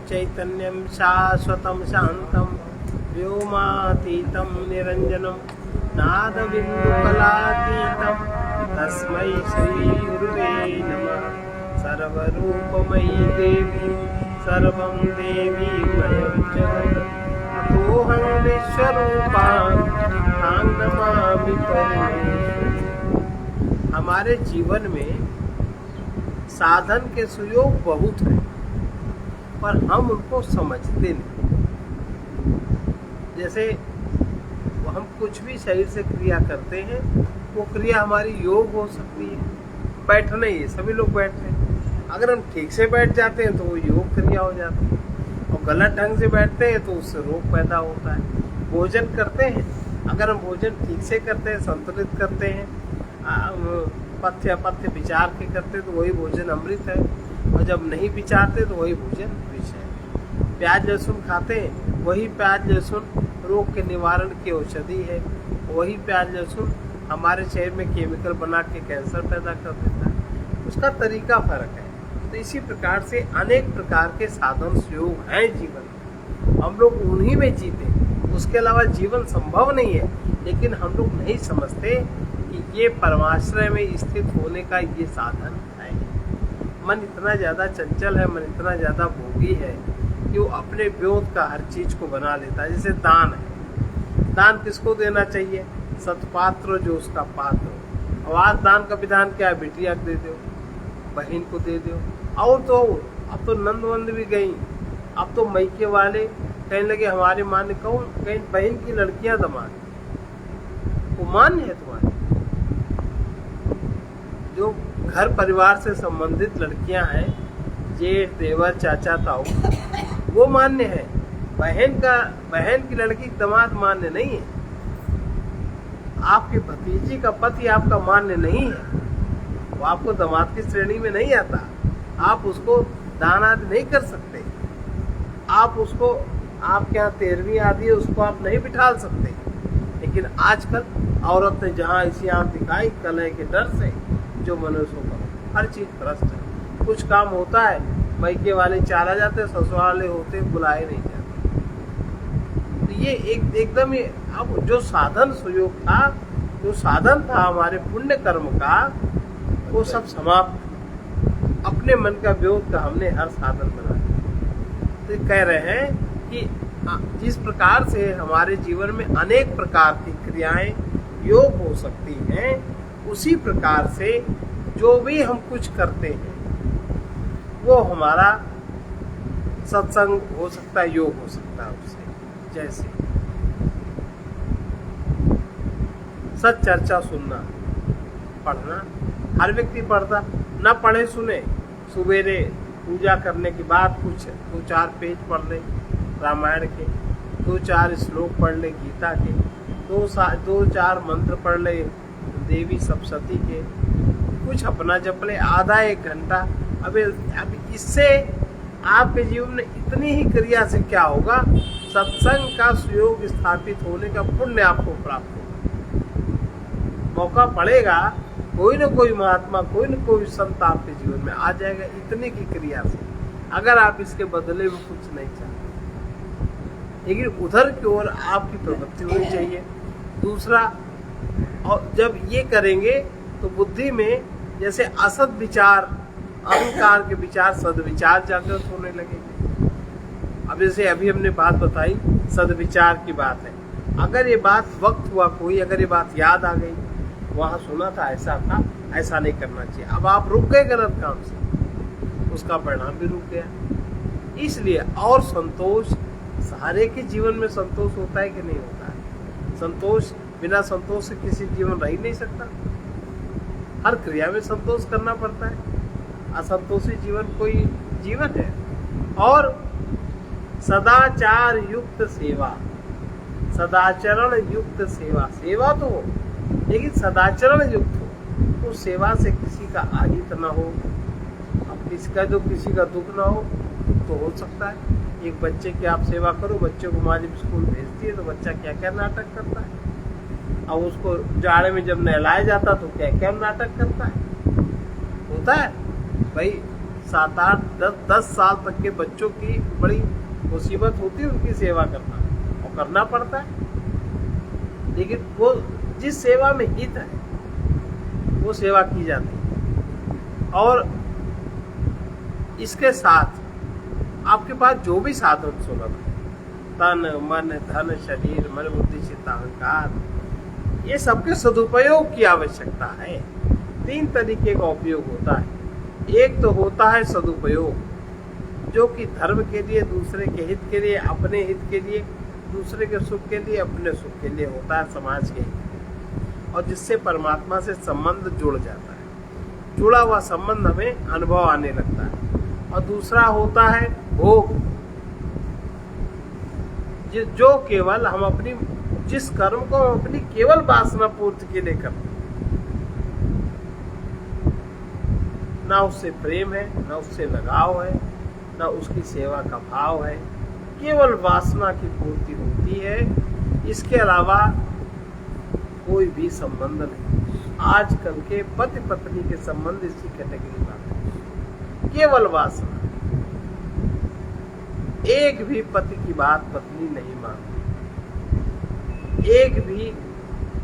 चैतन्यं शाश्वतं शान्तं व्योमातीतं निरञ्जनं नादबिन्दुकलातीतं तस्मै श्रीगुरुवे नमः। सर्वरूपमयी देवी सर्वं देवीमयं जगत् अतोऽहं विश्वरूपां नमामि परमेश्वरी। हमारे जीवन में साधन के सुयोग बहुत हैं, पर हम उनको समझते नहीं। जैसे हम कुछ भी शरीर से क्रिया करते हैं, वो क्रिया हमारी योग हो सकती है। बैठना ही है, सभी लोग बैठते हैं। अगर हम ठीक से बैठ जाते हैं तो वो योग क्रिया हो जाती है, और गलत ढंग से बैठते हैं तो उससे रोग पैदा होता है। भोजन करते हैं, अगर हम भोजन ठीक से करते हैं, संतुलित करते हैं, पथ्य अपथ्य विचार के करते हैं तो वही भोजन अमृत है, और जब नहीं विचारते तो वही भोजन विष है। प्याज लहसुन खाते हैं, वही प्याज लहसुन रोग के निवारण की औषधि है। वही प्याज लहसुन हमारे शरीर में केमिकल बना के कैंसर पैदा कर देता है। उसका तरीका फर्क है। तो इसी प्रकार से अनेक प्रकार के साधन सुयोग हैं जीवन में, हम लोग उन्हीं में जीते, उसके अलावा जीवन संभव नहीं है। लेकिन हम लोग नहीं समझते कि ये परमाश्रय में स्थित होने का ये साधन है। मन इतना ज़्यादा चंचल है, मन इतना ज़्यादा भोगी है कि वो अपने विरोध का हर चीज को बना लेता है। जैसे दान है, दान किसको देना चाहिए? सत्पात्र जो उसका पात्र हो। और आज दान का विधान क्या है? बिटिया को दे दो, बहन को दे दो। और तो अब तो नंदवंद भी गई, अब तो मैके वाले कहने लगे हमारे मान्य कौन, कहीं बहन की लड़कियां दमाद, वो मान्य है तुम्हारे? जो घर परिवार से संबंधित लड़कियां हैं, जेठ देवर चाचा ताऊ, वो मान्य है। बहन की लड़की दामाद मान्य नहीं है। आपकी भतीजी का पति आपका मान्य नहीं है, वो आपको दामाद की श्रेणी में नहीं आता। आप उसको दान आदि नहीं कर सकते। आप उसको, आपके यहाँ 13वीं आदि है, उसको आप नहीं बिठा सकते। लेकिन आजकल औरत ने जहाँ इसी आंख दिखाई, कलह के डर से जो मनुष्य को हर चीज भ्रष्ट है। कुछ काम होता है, मैके वाले चाला जाते, ससुर वाले होते बुलाए नहीं जाते। तो ये एकदम ही अब जो साधन सुयोग था, जो साधन था हमारे पुण्य कर्म का, वो सब समाप्त। अपने मन का विरोध का हमने हर साधन बना दिया। तो कह रहे हैं कि जिस प्रकार से हमारे जीवन में अनेक प्रकार की क्रियाएं योग हो सकती हैं, उसी प्रकार से जो भी हम कुछ करते हैं वो हमारा सत्संग हो सकता है, योग हो सकता है उससे। जैसे सच चर्चा सुनना, पढ़ना, हर व्यक्ति पढ़ता, ना पढ़े सुने। सुबेरे पूजा करने के बाद कुछ 2-4 पेज पढ़ ले रामायण के, 2-4 श्लोक पढ़ ले गीता के, 2-4 मंत्र पढ़ ले देवी सप्तशती के, कुछ अपना जप ले आधा 1 घंटा। अब इससे आपके जीवन में इतनी ही क्रिया से क्या होगा? सत्संग का सुयोग स्थापित होने का पुण्य आपको प्राप्त होगा। मौका पड़ेगा, कोई न कोई महात्मा, कोई न कोई संत आपके जीवन में आ जाएगा इतने की क्रिया से, अगर आप इसके बदले में कुछ नहीं चाहते। लेकिन उधर की ओर आपकी प्रवृत्ति होनी चाहिए। दूसरा, और जब ये करेंगे तो बुद्धि में जैसे असद विचार, अहंकार के विचार, सदविचार जागृत होने लगेंगे। अब जैसे अभी हमने बात बताई, सदविचार की बात है। अगर ये बात वक्त हुआ कोई, अगर ये बात याद आ गई, वहां सुना था, ऐसा नहीं करना चाहिए, अब आप रुक गए गलत काम से, उसका परिणाम भी रुक गया। इसलिए और संतोष, सारे के जीवन में संतोष होता है कि नहीं होता है? संतोष, बिना संतोष से किसी जीवन रह ही नहीं सकता। हर क्रिया में संतोष करना पड़ता है। असंतोषी जीवन कोई जीवन है। और सदाचार युक्त सेवा, सदाचरण युक्त सेवा, सेवा तो हो लेकिन सदाचरण युक्त हो। तो सेवा से किसी का आहित न हो, अब किसी का दुख न हो तो हो सकता है। एक बच्चे की आप सेवा करो, बच्चे को माँ जब स्कूल भेजती है तो बच्चा क्या क्या नाटक करता है। अब उसको जाड़े में जब नहलाया जाता तो क्या क्या नाटक करता है, होता है भाई। 7-8 10 साल तक के बच्चों की बड़ी मुसीबत होती है उनकी सेवा करना, और करना पड़ता है। लेकिन वो जिस सेवा में हित है वो सेवा की जाती है। और इसके साथ आपके पास जो भी साधन सुलभ है, तन मन धन शरीर मन बुद्धि चित्त अहंकार, ये सबके सदुपयोग की आवश्यकता है। 3 तरीके का उपयोग होता है। एक तो होता है सदुपयोग, जो कि धर्म के लिए, दूसरे के हित के लिए, अपने हित के लिए, दूसरे के सुख के लिए, अपने सुख के लिए होता है, समाज के हित, और जिससे परमात्मा से संबंध जुड़ जाता है। जुड़ा हुआ संबंध हमें अनुभव आने लगता है। और दूसरा होता है भोग, जो केवल हम अपनी जिस कर्म को हम अपनी केवल वासना पूर्ति के लिए करते हैं, ना उससे प्रेम है, ना उससे लगाव है, ना उसकी सेवा का भाव है, केवल वासना की पूर्ति होती है। इसके अलावा कोई भी संबंध नहीं। आजकल के पति पत्नी के संबंध इसी कैटेगरी में आते हैं, केवल वासना। एक भी पति की बात पत्नी नहीं मानती, एक भी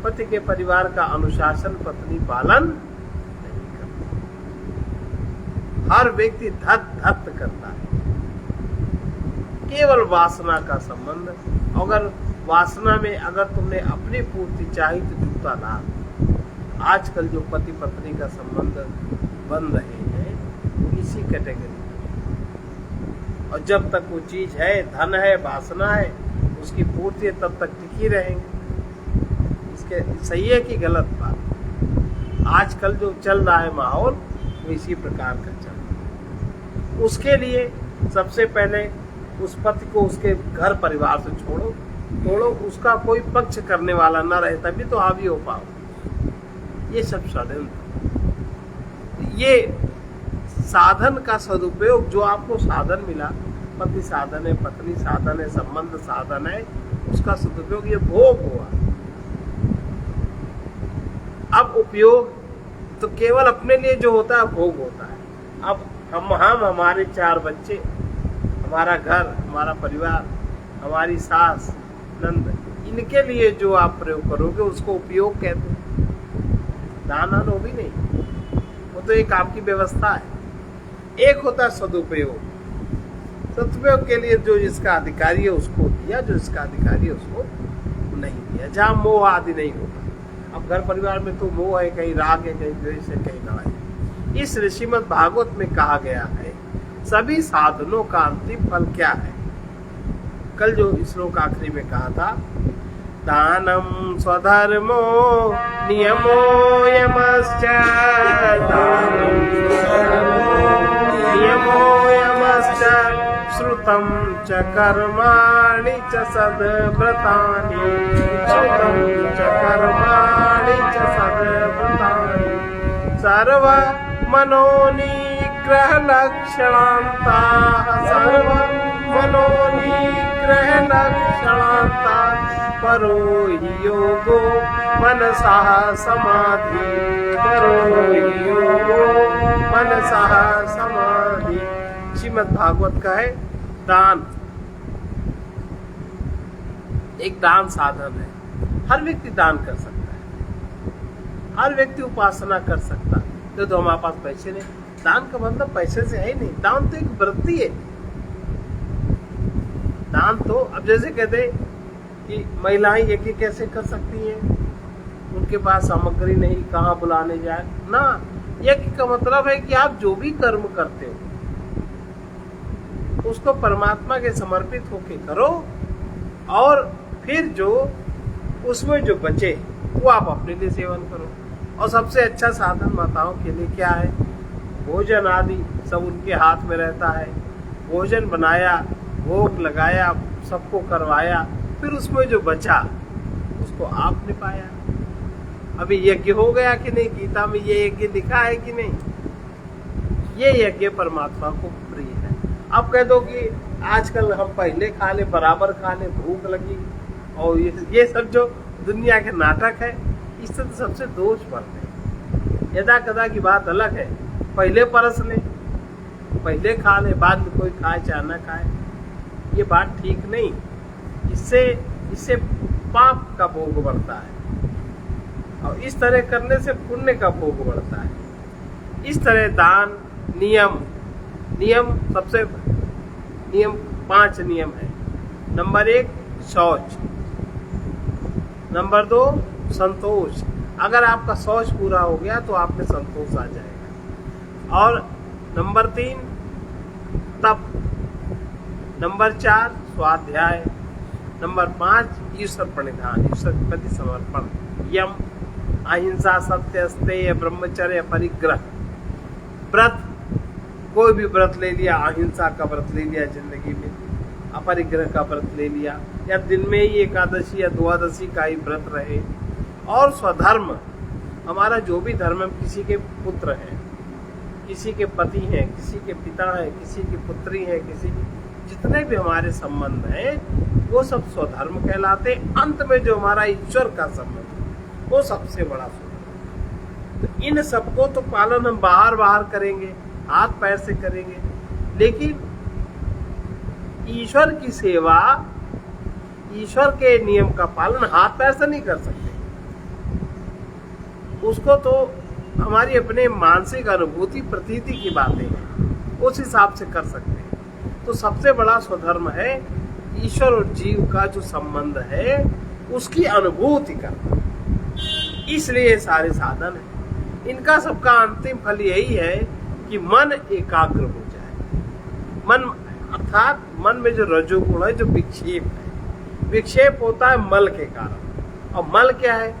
पति के परिवार का अनुशासन पत्नी पालन नहीं करती। हर व्यक्ति धत धत करता है, केवल वासना का संबंध। अगर वासना में अगर तुमने अपनी पूर्ति चाही तो जूता ला। आजकल जो पति पत्नी का संबंध बन रहे हैं वो इसी कैटेगरी में, और जब तक वो चीज है, धन है, वासना है, उसकी पूर्ति है, तब तक टिकी रहेंगे। इसके सही है कि गलत बात? आजकल जो चल रहा है माहौल वो इसी प्रकार का चल रहा है। उसके लिए सबसे पहले उस पति को उसके घर परिवार से तोड़ो, उसका कोई पक्ष करने वाला न रहे, तभी तो हावी हो पाओ। ये सब षड्यंत्र। ये साधन का सदुपयोग, जो आपको साधन मिला, पति साधन है, पत्नी साधन है, संबंध साधन है, उसका सदुपयोग ये भोग हुआ। अब उपयोग तो केवल अपने लिए जो होता है भोग होता है। अब हम हमारे 4 बच्चे, हमारा घर, हमारा परिवार, हमारी सास नंद, इनके लिए जो आप प्रयोग करोगे उसको उपयोग कहते हैं। दान हो भी नहीं, वो तो एक आपकी व्यवस्था है। एक होता है सदुपयोग। सदुपयोग के लिए जो जिसका अधिकारी है उसको दिया, जो इसका अधिकारी है उसको नहीं दिया, जहाँ मोह आदि नहीं होता। अब घर परिवार में तो मोह है, कहीं राग है, कहीं द्वेष है, कहीं लड़ाई। इस श्रीमद् भागवत में कहा गया है सभी साधनों का अंतिम फल क्या है। कल जो श्लोक आखिरी में कहा था, दानम स्वधर्मो नियमो यमश्च, दानम नियमो यमश्च, श्रुतं च कर्माणि च सद्व्रतानि, श्रुतं च कर्माणि च सद्व्रतानि, सर्व मनोनिग्रह लक्षणान्ताः, सर्व मनोनिग्रह लक्षणान्ताः, परो हि योगो मनसः समाधि, परो हि योगो मनसः समाधि। श्रीमद् भागवत का है दान, एक दान साधन है। हर व्यक्ति दान कर सकता है, हर व्यक्ति उपासना कर सकता है। तो हमारे पास पैसे नहीं, दान का मतलब पैसे से है ही नहीं। दान तो एक वृत्ति है। दान तो अब जैसे कहते हैं कि महिलाएं यज्ञ कैसे कर सकती हैं, उनके पास सामग्री नहीं, कहाँ बुलाने जाए ना। यज्ञ का मतलब है कि आप जो भी कर्म करते हो उसको परमात्मा के समर्पित होके करो, और फिर जो उसमें जो बचे वो आप अपने लिए सेवन करो। और सबसे अच्छा साधन माताओं के लिए क्या है? भोजन आदि सब उनके हाथ में रहता है। भोजन बनाया, भोग लगाया, सबको करवाया, फिर उसमें जो बचा उसको आप निभाया। अभी यज्ञ हो गया कि नहीं? गीता में ये यज्ञ लिखा है कि नहीं? ये यज्ञ परमात्मा को प्रिय है। अब कह दो कि आजकल हम पहले खा ले, बराबर खा ले, भूख लगी, और ये सब जो दुनिया के नाटक है, इससे तो सबसे दोष पड़ते हैं। यदा कदा की बात अलग है, पहले परस ले, पहले खा ले, बाद में कोई खाए चाहे ना खाए, ये बात ठीक नहीं। इससे पाप का भोग बढ़ता है और इस तरह करने से पुण्य का भोग बढ़ता है। इस तरह दान नियम 5 नियम है। नंबर 1 शौच, नंबर 2 संतोष। अगर आपका शौच पूरा हो गया तो आप में संतोष आ जाएगा। और नंबर 3 तप, नंबर 4 स्वाध्याय, नंबर 5 ईश्वर प्रणिधान, ईश्वर के प्रति समर्पण। यम, अहिंसा, सत्य, स्तेय, ब्रह्मचर्य, परिग्रह। व्रत, कोई भी व्रत ले लिया, अहिंसा का व्रत ले लिया जिंदगी में, अपरिग्रह का व्रत ले लिया, या दिन में ही एकादशी या द्वादशी का ही व्रत रहे। और स्वधर्म, हमारा जो भी धर्म, हम किसी के पुत्र हैं, किसी के पति हैं, किसी के पिता हैं, किसी की पुत्री है, किसी की, जितने भी हमारे संबंध हैं वो सब स्वधर्म कहलाते। अंत में जो हमारा ईश्वर का संबंध है वो सबसे बड़ा स्वधर्म। तो इन सबको तो पालन हम बाहर करेंगे, हाथ पैर से करेंगे, लेकिन ईश्वर की सेवा, ईश्वर के नियम का पालन हाथ पैर से नहीं कर सकते। उसको तो हमारी अपने मानसिक अनुभूति प्रतीति की बातें हैं, उस हिसाब से कर सकते हैं। तो सबसे बड़ा स्वधर्म है ईश्वर और जीव का जो संबंध है उसकी अनुभूति करना। इसलिए सारे साधन है, इनका सबका अंतिम फल यही है कि मन एकाग्र हो जाए। मन अर्थात मन में जो रजोगुण है, जो विक्षेप है, विक्षेप होता है मल के कारण। और मल क्या है?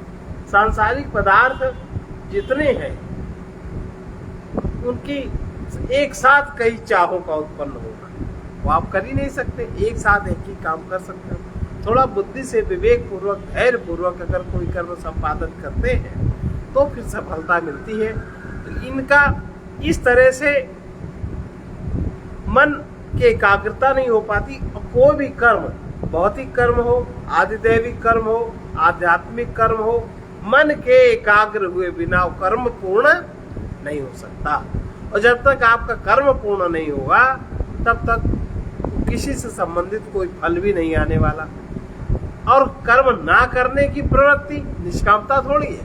सांसारिक पदार्थ जितने हैं उनकी एक साथ कई चाहों का उत्पन्न होगा, वो आप कर ही नहीं सकते। एक साथ एक ही काम कर सकते हो। थोड़ा बुद्धि से, विवेक पूर्वक, धैर्य पूर्वक अगर कोई कर्म संपादन करते हैं तो फिर सफलता मिलती है। तो इनका इस तरह से मन की एकाग्रता नहीं हो पाती। और कोई भी कर्म, भौतिक कर्म हो, आदिदैविक कर्म हो, आध्यात्मिक कर्म हो, मन के एकाग्र हुए बिना कर्म पूर्ण नहीं हो सकता। और जब तक आपका कर्म पूर्ण नहीं होगा तब तक किसी से संबंधित कोई फल भी नहीं आने वाला। और कर्म ना करने की प्रवृत्ति निष्कामता थोड़ी है,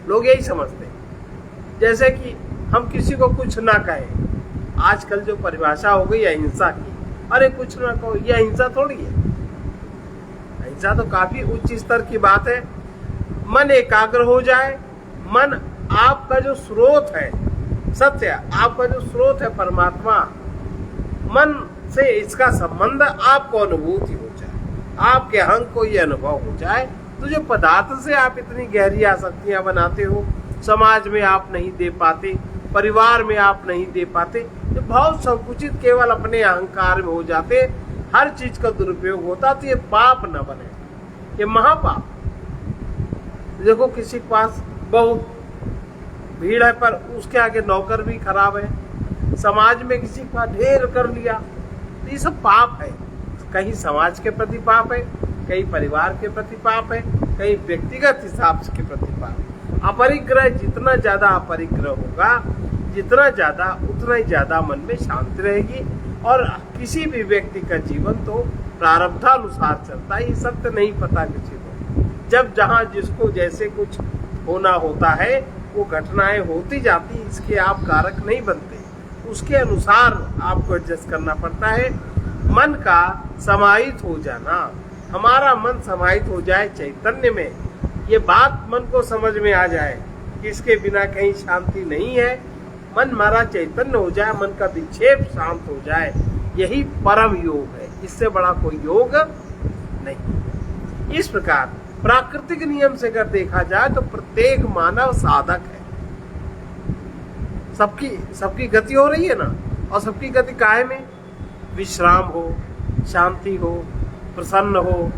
लोग यही समझते हैं। जैसे कि हम किसी को कुछ ना कहें, आजकल जो परिभाषा हो गई अहिंसा की, अरे कुछ ना कहो, यह अहिंसा थोड़ी है। अहिंसा तो काफी उच्च स्तर की बात है। मन एकाग्र हो जाए, मन आपका जो स्रोत है, सत्य आपका जो स्रोत है परमात्मा, मन से इसका संबंध आपको अनुभूति हो जाए, आपके अहंग को ये अनुभव हो जाए, तो जो पदार्थ से आप इतनी गहरी आसक्तियां बनाते हो, समाज में आप नहीं दे पाते, परिवार में आप नहीं दे पाते, जो बहुत संकुचित केवल अपने अहंकार में हो जाते, हर चीज का दुरुपयोग होता, तो ये पाप न बने, ये महापाप। देखो किसी के पास बहुत भीड़ है पर उसके आगे नौकर भी खराब है, समाज में किसी के पास ढेर कर लिया, तो ये सब पाप है। कहीं समाज के प्रति पाप है, कहीं परिवार के प्रति पाप है, कहीं व्यक्तिगत हिसाब के प्रति पाप है। अपरिग्रह, जितना ज्यादा अपरिग्रह होगा, जितना ज्यादा, उतना ही ज्यादा मन में शांति रहेगी। और किसी भी व्यक्ति का जीवन तो प्रारब्धानुसार चलता है, ये सत्य नहीं पता किसी को। जब जहाँ जिसको जैसे कुछ होना होता है वो घटनाएं होती जाती, इसके आप कारक नहीं बनते, उसके अनुसार आपको एडजस्ट करना पड़ता है। मन का समाहित हो जाना, हमारा मन समाहित हो जाए चैतन्य में, ये बात मन को समझ में आ जाए कि इसके बिना कहीं शांति नहीं है, मन हमारा चैतन्य हो जाए, मन का विक्षेप शांत हो जाए, यही परम योग है। इससे बड़ा कोई योग नहीं। इस प्रकार प्राकृतिक नियम से अगर देखा जाए तो प्रत्येक मानव साधक है। सबकी गति हो रही है ना, और सबकी गति काहे में? विश्राम हो, शांति हो, प्रसन्न हो,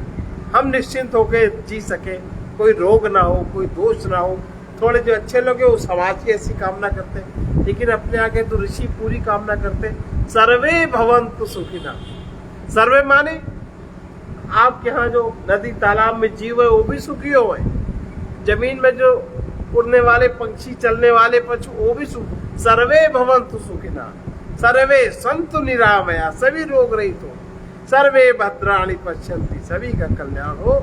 हम निश्चिंत होकर जी सके, कोई रोग ना हो, कोई दोष ना हो। थोड़े जो अच्छे लोग हैं वो समाज की ऐसी कामना करते हैं, लेकिन अपने आगे तो ऋषि पूरी कामना करते हैं, सर्वे भवन्तु सुखिनः। सर्वे माने आपके यहाँ जो नदी तालाब में जीव है वो भी सुखी हो, जमीन में जो उड़ने वाले पंछी, चलने वाले पशु, वो भी सुख। सर्वे भवन्तु सुखिनः, सर्वे संतु निरामया, सभी रोग रहित हो, सर्वे भद्राणि पश्यन्ति, सभी का कल्याण हो,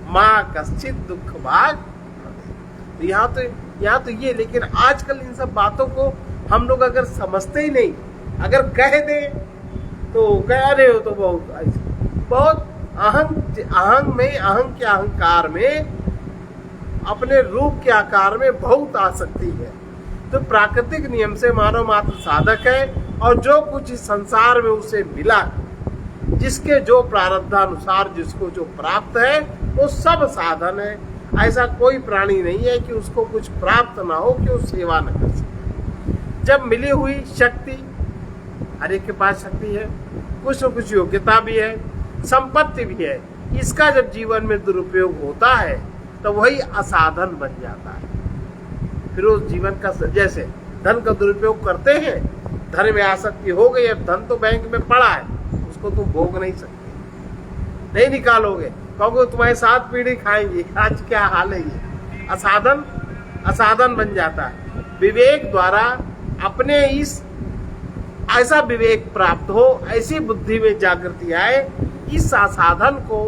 माँ कश्चित दुख भाग। यहाँ तो ये, लेकिन आजकल इन सब बातों को हम लोग अगर समझते ही नहीं, अगर कह दे तो कह रहे हो तो बहुत अहंग के अहंकार में, अपने रूप के आकार में बहुत आसक्ति है। तो प्राकृतिक नियम से मानव मात्र साधक है, और जो कुछ इस संसार में उसे मिला, जिसके जो प्रारब्धानुसार जिसको जो प्राप्त है, वो सब साधन है। ऐसा कोई प्राणी नहीं है कि उसको कुछ प्राप्त ना हो कि वो सेवा न कर सके। जब मिली हुई शक्ति, हर एक के पास शक्ति है, कुछ न कुछ योग्यता भी है, संपत्ति भी है, इसका जब जीवन में दुरुपयोग होता है तो वही असाधन बन जाता है। फिर उस जीवन का, जैसे धन का दुरुपयोग करते हैं, धन में आसक्ति हो गई, अब धन तो बैंक में पड़ा है, उसको तुम भोग नहीं सकते, नहीं निकालोगे, कहोगे तुम्हारी 7 पीढ़ी खाएंगे। आज क्या हाल है, ये असाधन बन जाता है। विवेक द्वारा अपने इस ऐसा विवेक प्राप्त हो, ऐसी बुद्धि में जागृति आए, इस असाधन को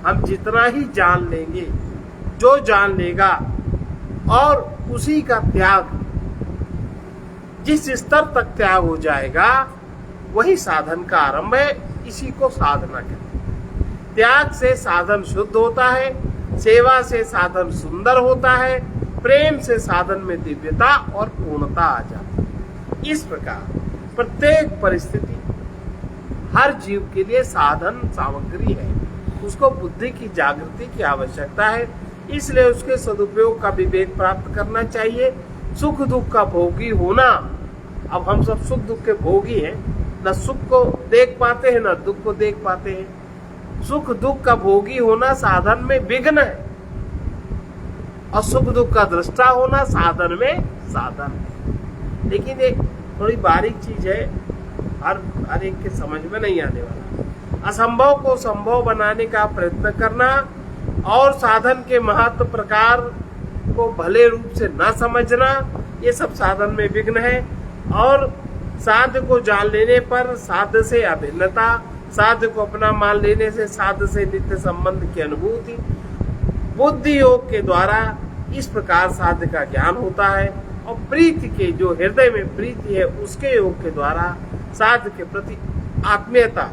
हम जितना ही जान लेंगे, जो जान लेगा और उसी का त्याग, जिस स्तर तक त्याग हो जाएगा, वही साधन का आरंभ है। इसी को साधना कहते हैं। त्याग से साधन शुद्ध होता है, सेवा से साधन सुंदर होता है, प्रेम से साधन में दिव्यता और पूर्णता आ जाती है। इस प्रकार प्रत्येक परिस्थिति हर जीव के लिए साधन सामग्री है, उसको बुद्धि की जागृति की आवश्यकता है, इसलिए उसके सदुपयोग का विवेक प्राप्त करना चाहिए। सुख दुख का भोगी होना, अब हम सब सुख दुख के भोगी हैं, न सुख को देख पाते हैं न दुख को देख पाते हैं। सुख दुख का भोगी होना साधन में विघ्न है, और सुख दुख का दृष्टा होना साधन में साधन है। लेकिन एक थोड़ी बारीक चीज है, हर एक के समझ में नहीं आने वाला। असंभव को संभव बनाने का प्रयत्न करना और साधन के महत्व प्रकार को भले रूप से न समझना, ये सब साधन में विघ्न है। और साध्य को जान लेने पर साध्य से अभिन्नता, साध्य को अपना मान लेने से साध्य से नित्य संबंध की अनुभूति, बुद्धि योग के द्वारा इस प्रकार साध्य का ज्ञान होता है। और प्रीति के, जो हृदय में प्रीति है, उसके योग के द्वारा साध्य के प्रति आत्मीयता,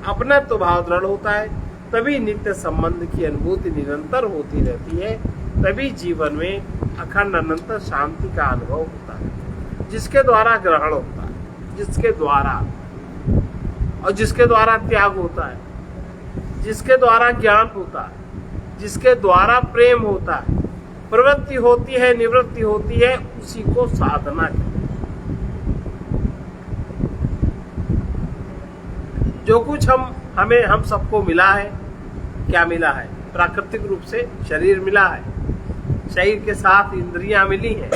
अपनत्व भाव दृढ़ होता है। तभी नित्य संबंध की अनुभूति निरंतर होती रहती है, तभी जीवन में अखंड अनंत शांति का अनुभव होता है, जिसके द्वारा ग्रहण होता है, जिसके द्वारा, और जिसके द्वारा त्याग होता है, जिसके द्वारा ज्ञान होता है, जिसके द्वारा प्रेम होता है, प्रवृत्ति होती है, निवृत्ति होती है, उसी को साधना कहते हैं। जो कुछ हम सबको मिला है, क्या मिला है? प्राकृतिक रूप से शरीर मिला है, शरीर के साथ इंद्रियां मिली हैं,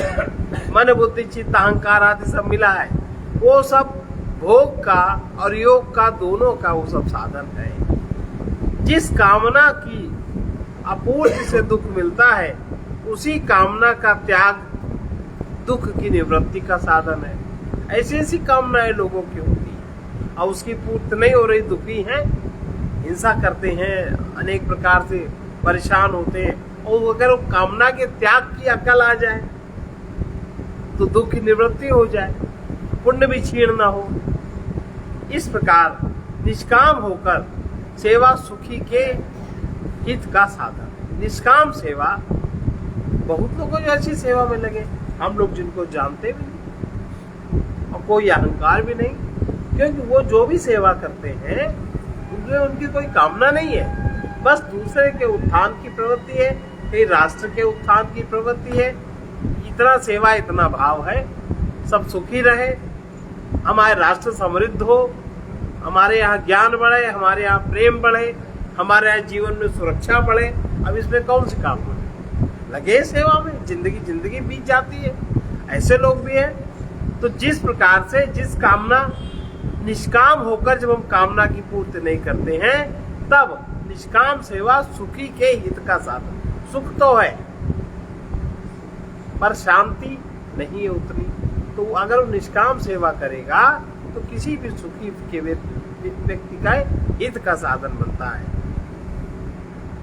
मन बुद्धि चित्त अहंकार आदि सब मिला है। वो सब भोग का और योग का, दोनों का वो सब साधन है। जिस कामना की आपूर्ति से दुख मिलता है, उसी कामना का त्याग दुख की निवृत्ति का साधन है। ऐसी ऐसी कामनाएं लोगों की होती है और उसकी पूर्ति नहीं हो रही, दुखी हैं, हिंसा करते हैं, अनेक प्रकार से परेशान होते हैं। और अगर वो कामना के त्याग की अकल आ जाए तो दुख की निवृत्ति हो जाए, पुण्य भी क्षीण ना हो। इस प्रकार निष्काम होकर सेवा सुखी के हित का साधन। निष्काम सेवा, बहुत लोग जो ऐसी सेवा में लगे, हम लोग जिनको जानते भी नहीं और कोई अहंकार भी नहीं, क्योंकि वो जो भी सेवा करते हैं उनमें उनकी कोई कामना नहीं है, बस दूसरे के उत्थान की प्रवृत्ति है, कहीं राष्ट्र के उत्थान की प्रवृत्ति है। इतना सेवा, इतना भाव है, सब सुखी रहे, हमारे राष्ट्र समृद्ध हो, हमारे यहाँ ज्ञान बढ़े, हमारे यहाँ प्रेम बढ़े, हमारे यहाँ जीवन में सुरक्षा बढ़े। अब इसमें कौन सी काम है? लगे सेवा में, जिंदगी बीत जाती है। ऐसे लोग भी हैं। तो जिस प्रकार से, जिस कामना, निष्काम होकर जब हम कामना की पूर्ति नहीं करते हैं, तब निष्काम सेवा सुखी के हित का साधन। सुख तो है पर शांति नहीं है उतनी, तो अगर वो निष्काम सेवा करेगा तो किसी भी सुखी के व्यक्ति का हित का साधन बनता है।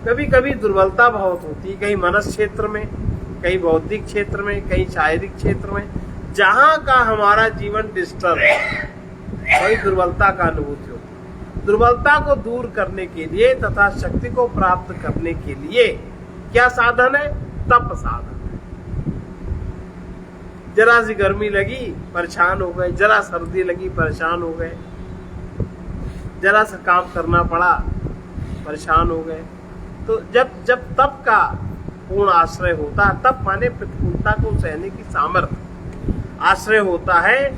कभी कभी दुर्बलता बहुत होती है, कहीं मनस क्षेत्र में, कहीं बौद्धिक क्षेत्र में, कहीं शारीरिक क्षेत्र में, जहां का हमारा जीवन डिस्टर्ब है वही दुर्बलता का अनुभूति होती है। दुर्बलता को दूर करने के लिए तथा शक्ति को प्राप्त करने के लिए क्या साधन है? तप साधन। जरा सी गर्मी लगी परेशान हो गए, जरा सर्दी लगी परेशान हो गए, जरा सा काम करना पड़ा परेशान हो गए। तो जब तप का पूर्ण आश्रय होता है, तप माने प्रतिकूलता को सहने की सामर्थ्य आश्रय होता है,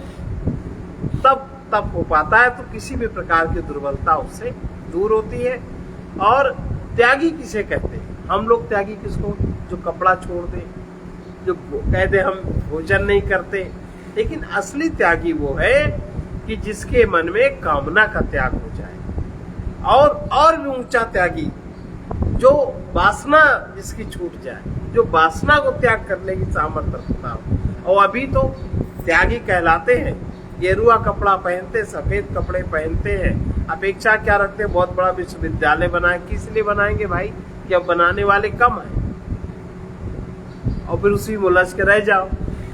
तब तप हो पाता है। तो किसी भी प्रकार की दुर्बलता उससे दूर होती है। और त्यागी किसे कहते हैं? हम लोग त्यागी किसको? जो कपड़ा छोड़ दे, जो कहते हम भोजन नहीं करते। लेकिन असली त्यागी वो है कि जिसके मन में कामना का त्याग हो जाए। और भी ऊंचा त्यागी जो वासना जिसकी छूट जाए, जो वासना को त्याग करने की सामर्थ्य रखता हो। और अभी तो त्यागी कहलाते हैं, गेरुआ कपड़ा पहनते, सफेद कपड़े पहनते हैं, अपेक्षा क्या रखते हैं? बहुत बड़ा विश्वविद्यालय बनाए। किस लिए बनाएंगे भाई? कि अब बनाने वाले कम हैं और फिर उसी में उलझ के रह जाओ।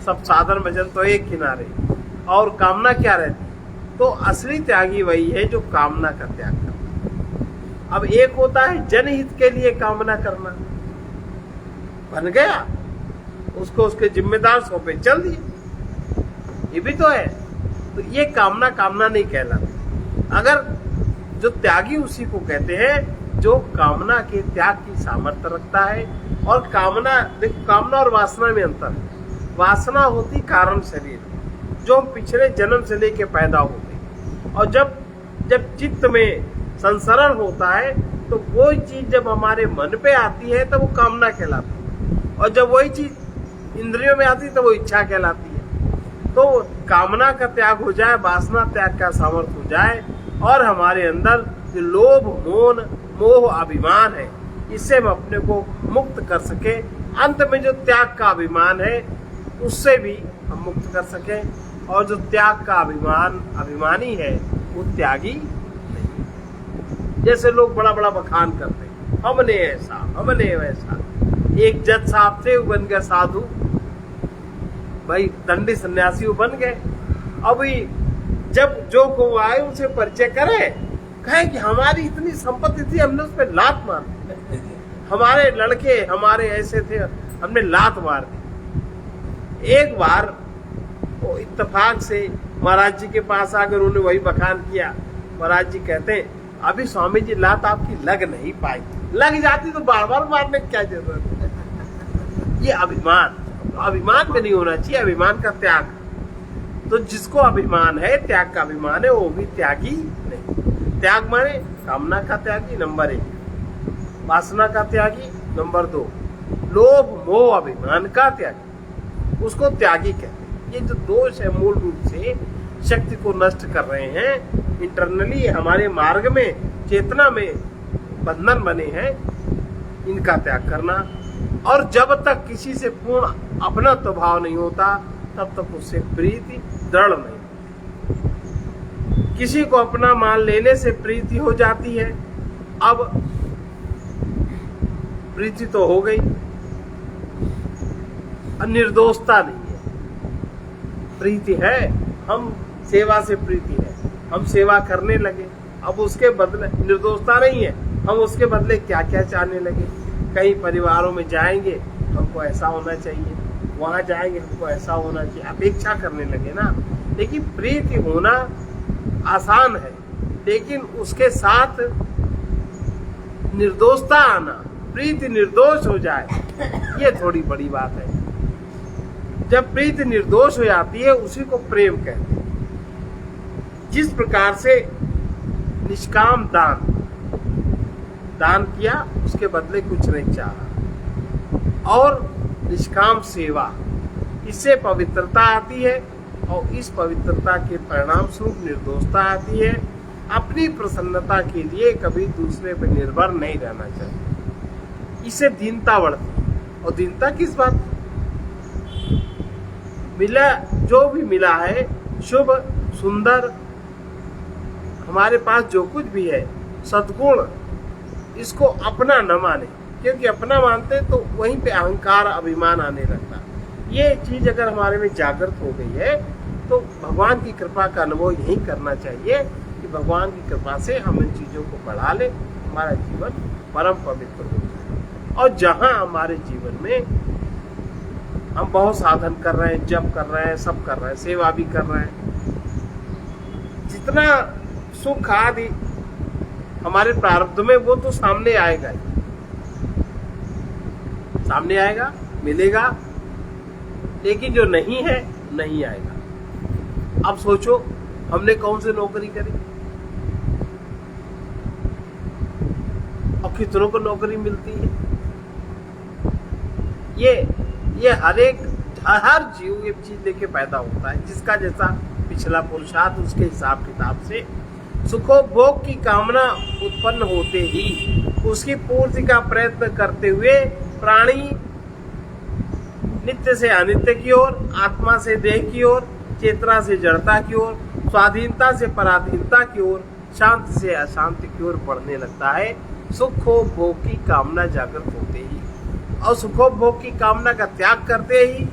सब साधन भजन तो एक किनारे, और कामना क्या रहती? तो असली त्यागी वही है जो कामना का त्याग करता। अब एक होता है जनहित के लिए कामना करना, बन गया, उसको उसके जिम्मेदार सौंपे, चल दिए, ये भी तो है। तो ये कामना नहीं कहलाती। अगर जो त्यागी उसी को कहते हैं जो कामना के त्याग की सामर्थ्य रखता है। और कामना, देखो कामना और वासना में अंतर है। वासना होती कारण शरीर, जो हम पिछले जन्म से लेके पैदा होते, और जब चित्त में संसरण होता है तो वो चीज जब हमारे मन पे आती है तो वो कामना कहलाती है, और जब वही चीज इंद्रियों में आती है तो वो इच्छा कहलाती है। तो कामना का त्याग हो जाए, वासना त्याग का सामर्थ्य हो जाए, और हमारे अंदर जो लोभ, मोह, अभिमान है, इससे हम अपने को मुक्त कर सके। अंत में जो त्याग का अभिमान है उससे भी हम मुक्त कर सके। और जो त्याग का अभिमानी है वो त्यागी नहीं। जैसे लोग बड़ा बड़ा बखान करते हैं, हमने ऐसा, हमने वैसा। एक जज साहब थे, वो बन गए साधु, भाई दंडी सन्यासी बन गए। अभी जब जो को आए उसे परिचय करे, कहे कि हमारी इतनी संपत्ति थी, हमने उस पर लात मार दी, हमारे लड़के हमारे ऐसे थे, हमने लात मार दी। एक बार वो इत्तेफाक से महाराज जी के पास आकर उन्होंने वही बखान किया। महाराज जी कहते हैं, अभी स्वामी जी लात आपकी लग नहीं पाई, लग जाती तो बार बार मारने की क्या जरूरत है। ये अभिमान में नहीं होना चाहिए, अभिमान का त्याग। तो जिसको अभिमान है, त्याग का अभिमान है, वो भी त्यागी नहीं। त्याग माने कामना का त्यागी नंबर 1, वासना का त्यागी नंबर 2, लोभ मोह अभिमान का त्यागी, उसको त्यागी कहते हैं। ये जो दोष है मूल रूप से शक्ति को नष्ट कर रहे हैं। इंटरनली हमारे मार्ग में, चेतना में बंधन बने हैं, इनका त्याग करना। और जब तक किसी से पूर्ण अपना तो भाव नहीं होता, तब तक उससे प्रीति दृढ़ नहीं। किसी को अपना मान लेने से प्रीति हो जाती है। अब प्रीति तो हो गई, निर्दोषता नहीं है, प्रीति है। हम सेवा से प्रीति है, हम सेवा करने लगे, अब उसके बदले निर्दोषता नहीं है, हम उसके बदले क्या क्या चाहने लगे। कई परिवारों में जाएंगे, हमको ऐसा होना चाहिए, वहां जाएंगे हमको ऐसा होना चाहिए, अपेक्षा करने लगे ना। लेकिन प्रीति होना आसान है, लेकिन उसके साथ निर्दोषता आना, प्रीति निर्दोष हो जाए, ये थोड़ी बड़ी बात है। जब प्रीति निर्दोष हो जाती है उसी को प्रेम कहते हैं। जिस प्रकार से निष्काम दान किया, उसके बदले कुछ नहीं चाहा, और निष्काम सेवा, इससे पवित्रता आती है, और इस पवित्रता के परिणाम स्वरूप निर्दोषता आती है। अपनी प्रसन्नता के लिए कभी दूसरे पर निर्भर नहीं रहना चाहिए, इससे दीनता बढ़ती है। और दीनता किस बात? मिला, जो भी मिला है शुभ सुंदर, हमारे पास जो कुछ भी है सद्गुण, इसको अपना न माने, क्योंकि अपना मानते तो वहीं पे अहंकार अभिमान आने लगता। ये चीज अगर हमारे में जागृत हो गई है तो भगवान की कृपा का अनुभव यही करना चाहिए कि भगवान की कृपा से हम इन चीजों को बढ़ा ले, हमारा जीवन परम पवित्र हो जाए। और जहां हमारे जीवन में हम बहुत साधन कर रहे हैं, जप कर रहे हैं, सब कर रहे हैं, सेवा भी कर रहे हैं, जितना सुख आदि हमारे प्रारब्ध में वो तो सामने आएगा ही, सामने आएगा, मिलेगा, लेकिन जो नहीं है नहीं आएगा। अब सोचो हमने कौन सी नौकरी करी और कितनों को नौकरी मिलती है। ये हर जीव ये चीज लेके पैदा होता है, जिसका जैसा पिछला पुरुषार्थ उसके हिसाब किताब से सुखोपभोग की कामना उत्पन्न होते ही उसकी पूर्ति का प्रयत्न करते हुए प्राणी नित्य से अनित्य की ओर, आत्मा से देह की ओर, चेतना से जड़ता की ओर, स्वाधीनता से पराधीनता की ओर, शांति से अशांति की ओर बढ़ने लगता है। सुखोपभोग की कामना जागृत होते ही और सुखोपभोग की कामना का त्याग करते ही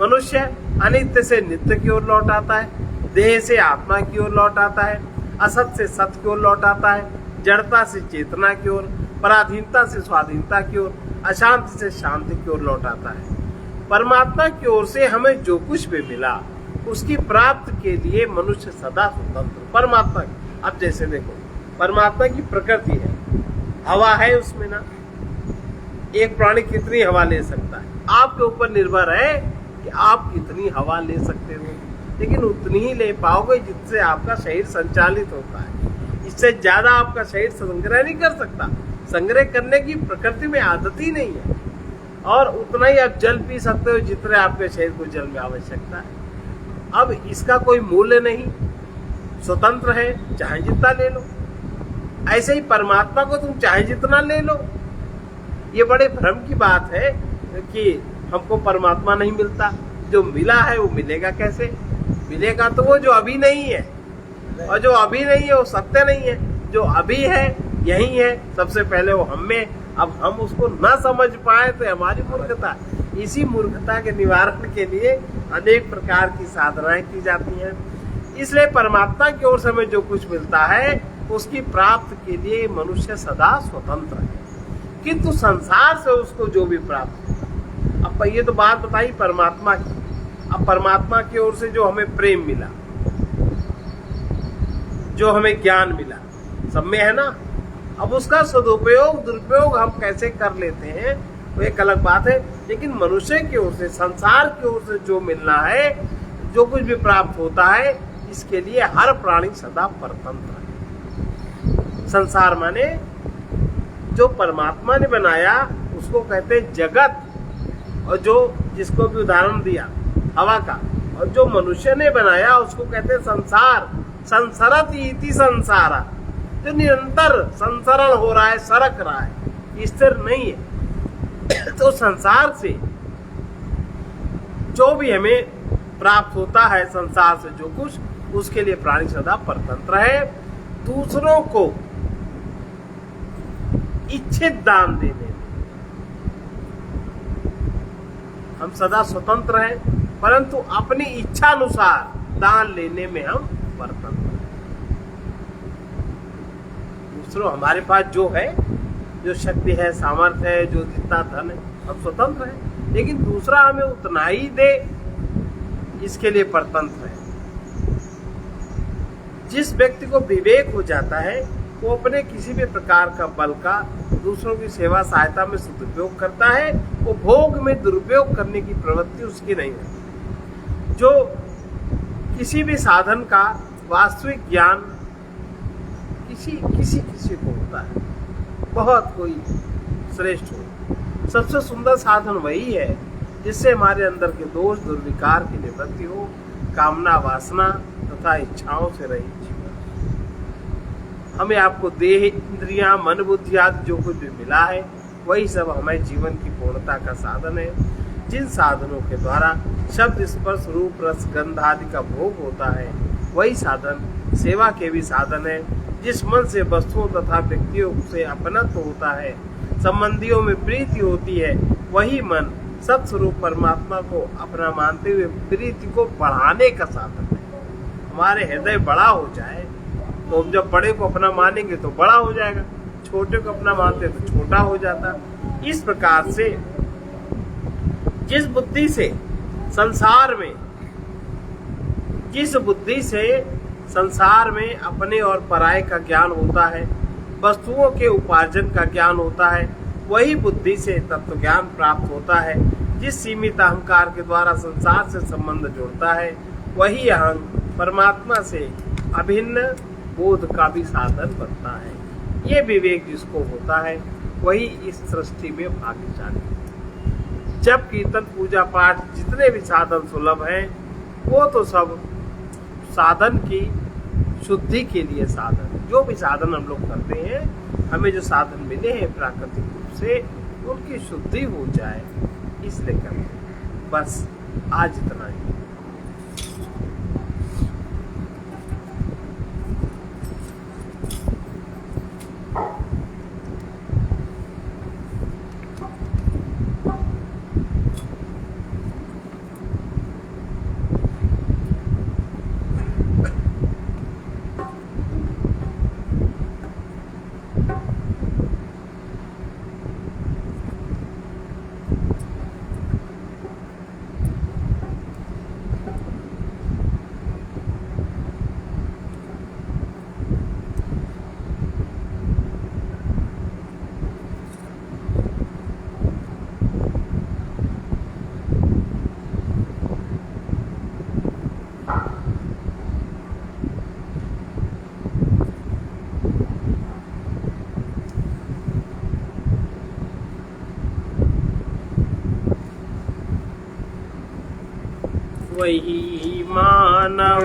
मनुष्य अनित्य से नित्य की ओर लौट आता है, देह से आत्मा की ओर लौट आता है, असत से सत्य की ओर लौट आता है, जड़ता से चेतना की ओर, पराधीनता से स्वाधीनता की ओर, अशांति से शांति की ओर लौट आता है। परमात्मा की ओर से हमें जो कुछ भी मिला उसकी प्राप्ति के लिए मनुष्य सदा स्वतंत्र। परमात्मा की, अब जैसे देखो परमात्मा की प्रकृति है, हवा है उसमें ना, एक प्राणी कितनी हवा ले सकता है, आपके ऊपर निर्भर है कि आप कितनी हवा ले सकते हो, लेकिन उतनी ही ले पाओगे जिससे आपका शरीर संचालित होता है। इससे ज्यादा आपका शरीर संग्रह नहीं कर सकता, संग्रह करने की प्रकृति में आदत ही नहीं है। और उतना ही आप जल पी सकते हो जितने आपके शरीर को जल में आवश्यकता है। अब इसका कोई मूल्य नहीं, स्वतंत्र है, चाहे जितना ले लो। ऐसे ही परमात्मा को तुम चाहे जितना ले लो। ये बड़े भ्रम की बात है कि हमको परमात्मा नहीं मिलता, जो मिला है वो मिलेगा कैसे? मिलेगा तो वो जो अभी नहीं है, और जो अभी नहीं है वो सत्य नहीं है। जो अभी है यही है, सबसे पहले वो हम में। अब हम उसको ना समझ पाए तो हमारी मूर्खता। इसी मूर्खता के निवारण के लिए अनेक प्रकार की साधनाएं की जाती हैं। इसलिए परमात्मा की ओर से हमें जो कुछ मिलता है उसकी प्राप्ति के लिए मनुष्य सदा स्वतंत्र है, किंतु संसार से उसको जो भी प्राप्त होगा। अब ये तो बात बताई परमात्मा की। अब परमात्मा की ओर से जो हमें प्रेम मिला, जो हमें ज्ञान मिला, सब में है ना। अब उसका सदुपयोग दुरुपयोग हम कैसे कर लेते हैं वो एक अलग बात है, लेकिन मनुष्य की ओर से, संसार की ओर से जो मिलना है, जो कुछ भी प्राप्त होता है, इसके लिए हर प्राणी सदा परतंत्र है। संसार माने जो परमात्मा ने बनाया उसको कहते हैं जगत, और जो जिसको भी उदाहरण दिया हवा का, और जो मनुष्य ने बनाया उसको कहते हैं संसार। संसरति इति संसारा, जो निरंतर संसरण हो रहा है, सरक रहा है, स्थिर नहीं है। तो संसार से जो भी हमें प्राप्त होता है, संसार से जो कुछ, उसके लिए प्राणी सदा परतंत्र है। दूसरों को इच्छित दान देने में हम सदा स्वतंत्र हैं, परंतु अपनी इच्छा अनुसार दान लेने में हम परतंत्र हैं। दूसरों हमारे पास जो है, जो शक्ति है, सामर्थ्य है, जो जितना धन है, हम स्वतंत्र हैं, लेकिन दूसरा हमें उतना ही दे, इसके लिए परतंत्र है। जिस व्यक्ति को विवेक हो जाता है वो अपने किसी भी प्रकार का बल का दूसरों की सेवा सहायता में सदुपयोग करता है, वो भोग में दुरुपयोग करने की प्रवृत्ति उसकी नहीं है। जो किसी भी साधन का वास्तविक ज्ञान किसी को होता है, बहुत कोई श्रेष्ठ हो। सबसे सुंदर साधन वही है जिससे हमारे अंदर के दोष दुर्विकार की निवृत्ति हो, कामना वासना तथा इच्छाओं से रहित जीवन। हमें आपको देह, इंद्रियां, मन, बुद्धि आदि जो कुछ भी मिला है वही सब हमें जीवन की पूर्णता का साधन है। जिन साधनों के द्वारा शब्द स्पर्श रूप रस गंध आदि का भोग होता है, वही साधन सेवा के भी साधन है। जिस मन से वस्तुओं तथा व्यक्तियों से अपनत्व होता है, संबंधियों में प्रीति होती है, वही मन सत्स्वरूप परमात्मा को अपना मानते हुए प्रीति को बढ़ाने का साधन है। हमारे हृदय बड़ा हो जाए तो हम जब बड़े को अपना मानेंगे तो बड़ा हो जाएगा, छोटे को अपना मानते तो छोटा हो जाता। इस प्रकार से जिस बुद्धि से संसार में अपने और पराये का ज्ञान होता है, वस्तुओं के उपार्जन का ज्ञान होता है, वही बुद्धि से तत्व ज्ञान प्राप्त होता है। जिस सीमित अहंकार के द्वारा संसार से संबंध जोड़ता है, वही अहं परमात्मा से अभिन्न बोध का भी साधन बनता है। ये विवेक जिसको होता है, वही इस सृष्टि में भाग्यशाली है। जब कीर्तन पूजा पाठ जितने भी साधन सुलभ हैं, वो तो सब साधन की शुद्धि के लिए साधन। जो भी साधन हम लोग करते हैं, हमें जो साधन मिले हैं प्राकृतिक रूप से, उनकी शुद्धि हो जाए इसलिए करते हैं। बस आज इतना ही। वही मानव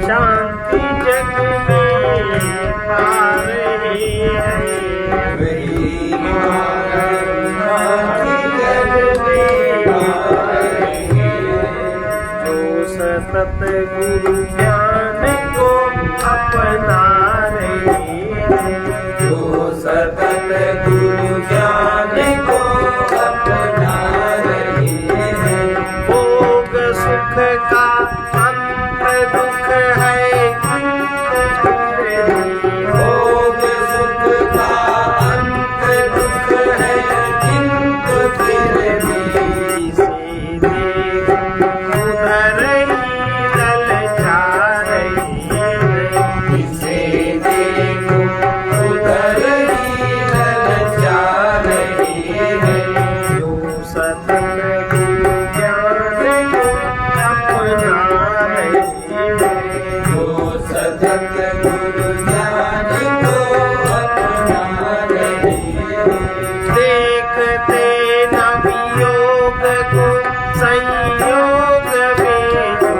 शांति जग में पा रहे हैं, वही मानव शांति जग में पा रहे हैं। जो सतत गुरु ज्ञान को अपना रहे हैं, जो सतत गुरु ज्ञान को अपना रहे हैं। भोग सुख का अंत दुख है, भोग सुख का अंत दुख है, किंतु फिर भी इसे देख उधर ही ललचा रही है, इसे देख उधर ही ललचा रही है। जो सतत गुरु ज्ञान को अपना रही है, जो सतत गुरु ज्ञान को अपना रही है। देखते नवयोग को संयोग में जो,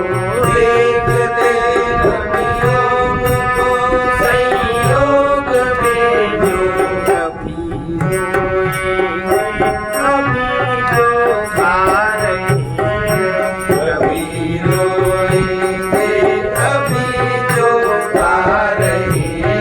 देखते नवयोग को संयोग में जो, कभी रोएंगे कभी जो गा रहे हैं, कभी रोएंगे कभी जो गा रहे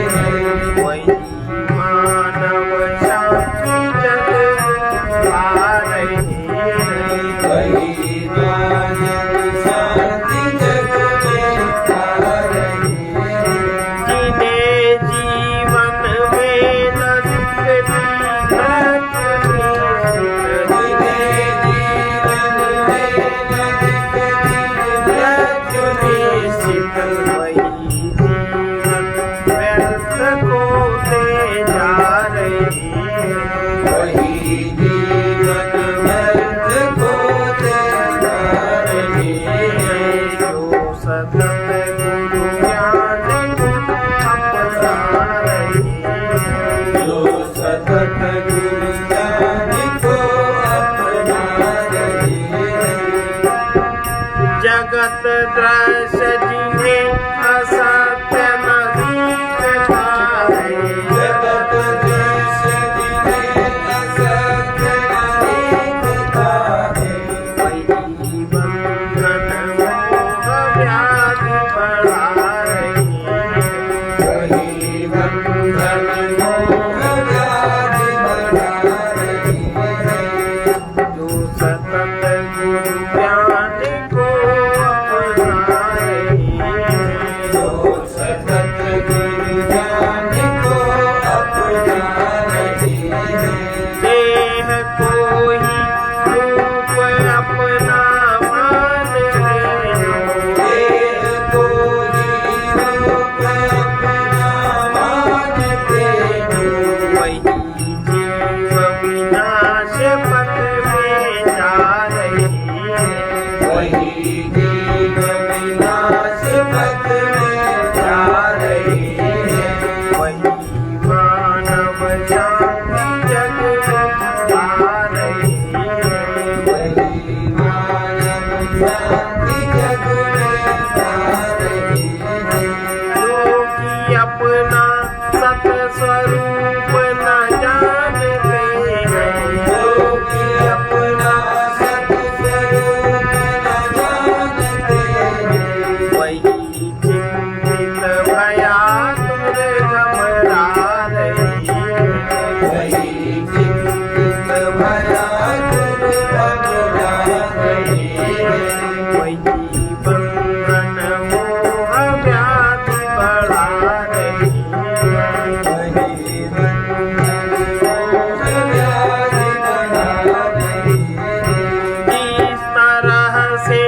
अपना सत स्वरूप न जानते हैं, योगी अपना सत स्वरूप न जानते हैं, वही चिंतित भयातुर घबरा रही है, वही चिंतित भयातुर घबरा रही है, वही बंधन मोह व्याधि बढ़ा रही है, वही बंधन मोह व्याधि बढ़ा रही है। इस तरह से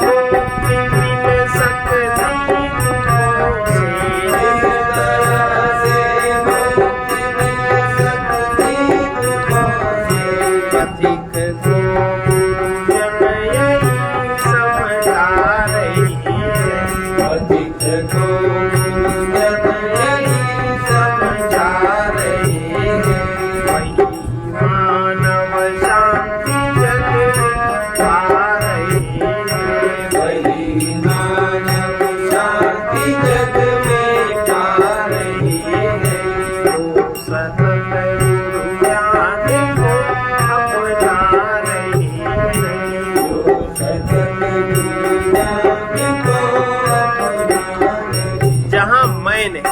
मुक्ति मिल सकती तुमको से, इस तरह से मुक्ति मिल सकती तुमसे, अधिक को गुरुजन यही समझा रही है, अधिक को गुरुजन यही समझा रहे हैं, वही मानव शांति जग में पा रही है, वही मानव शांति जग में पा रही है। तो सतत गुरु ज्ञान को अपना रही है, जो सतत गुरु ज्ञान को अपना रही। जहाँ मैंने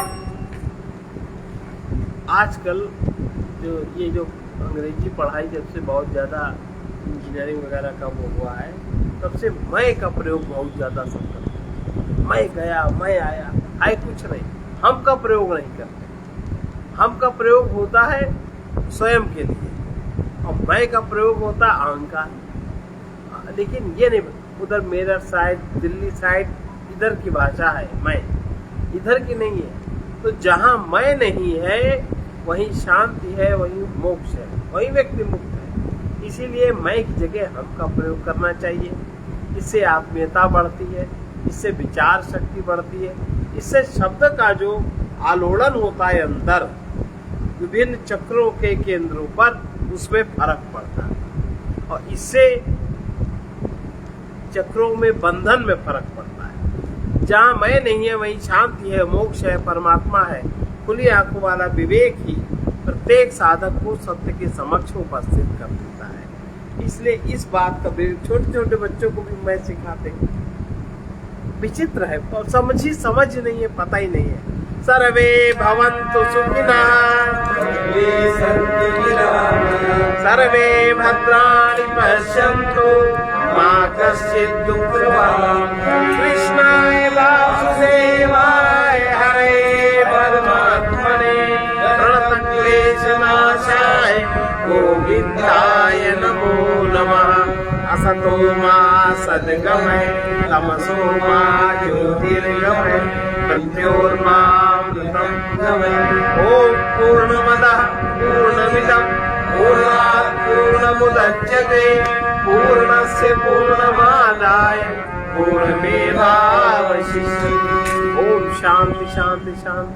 आजकल जो अंग्रेजी पढ़ाई जब से बहुत ज़्यादा इंजीनियरिंग वगैरह का वो हुआ है, तब से मैं का प्रयोग बहुत ज़्यादा सब करते हैं। मैं गया, मैं आया, है कुछ नहीं। हम का प्रयोग नहीं करते। हम का प्रयोग होता है स्वयं के लिए, और मैं का प्रयोग होता है अहंकार। लेकिन ये नहीं, उधर मेरठ साइड, दिल्ली साइड, इधर की भाषा है मैं, इधर की नहीं है। तो जहाँ मैं नहीं है वहीं शांति है, वहीं मोक्ष है, वहीं व्यक्ति मुक्त है। इसीलिए मैं की जगह हम का प्रयोग करना चाहिए। इससे आत्मीयता बढ़ती है, इससे विचार शक्ति बढ़ती है, इससे शब्द का जो आलोड़न होता है अंदर विभिन्न चक्रों के केंद्रों पर, उसमें फर्क पड़ता है, और इससे चक्रों में बंधन में फर्क पड़ता है। जहाँ मैं नहीं है वहीं शांति है, मोक्ष है, परमात्मा है। खुली आंखों वाला विवेक ही प्रत्येक साधक को सत्य के समक्ष उपस्थित कर देता है। इसलिए इस बात का छोटे छोटे बच्चों को भी मैं सिखाते हूँ। विचित्र है, और समझ नहीं है, पता ही नहीं है। सर्वे भवन्तु सुखिनः, सर्वे सन्तु निरामयाः, सर्वे भद्राणि पश्यन्तु, मा कश्चित् दुःखभाग्। कृष्णाय वासुदेवाय हरे परमात्मने प्रणतक्लेशनाशाय गोविन्दाय नमो नमः। असतो मा सद्गमय, तमसो मा ज्योतिर्गमय, मृत्योर्मामृतं गमय। ॐ पूर्णमदः पूर्णमिदं पूर्णात् पूर्णमुदच्यते, पूर्णस्य पूर्णमादाय पूर्णमेवावशिष्यते। ओम शांति शांति शांति।